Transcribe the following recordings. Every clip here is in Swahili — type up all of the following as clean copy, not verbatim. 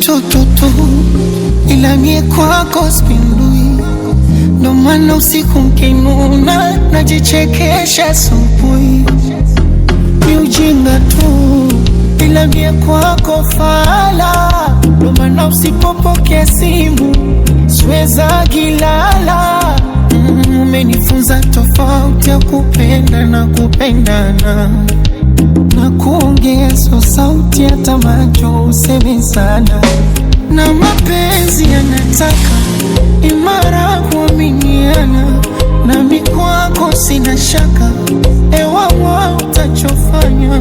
mtoto tu, ila mie kwako spindui. Ndo maana usiku mkinuna najichekesha asubuhi. Ni ujinga tu, ila mie kwako fala. Ndo maana usipopokea simu siweza gilala. Umenifunza tofauti ya kupenda na kupendana, na kuongea so sauti hata macho useme sana. Na mapenzi yanataka imara kuaminiana, na mikwako sina shaka ewawa utachofanya.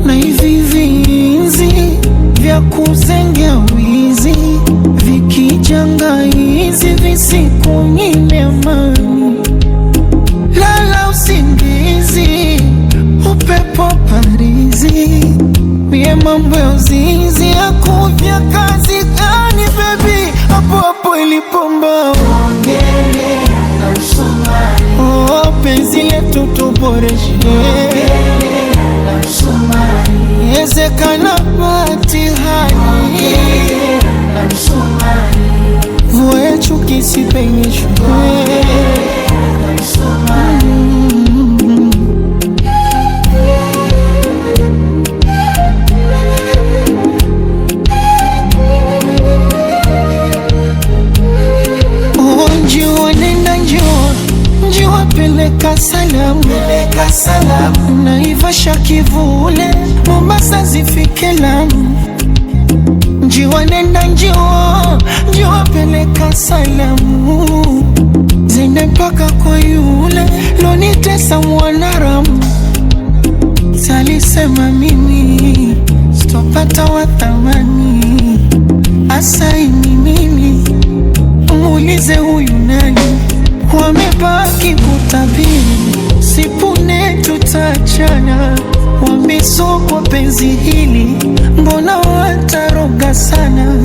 Na hivi vinzi vya kuzengea wizi vikijanga hizi visikunyime amani. Lala usingizi upepo parizi, mie mambo ya uzinzi yakuvya kazi gani baby. Hapo hapo ilipomba ongele na msumari. Oh, penzi letu tuboreshe ongele na msumari. Yezekana batihani ongele na msumari. Vue chuki sipenyeshwe ongele na msumari. Peleka salamu, peleka salamu. Naivasha Kivule, Mombasa zifike Lamu. Njiwa nenda njiwa peleka salamu. Zende mpaka kwa yule lonitesa Mwanaramu. Salisema mimi sitopata wa thamani, asaini mimi muulize huyu nani. Wamebaki kutabiri sipune tutachana. Wamesokwa penzi hili mbona wataroga sana.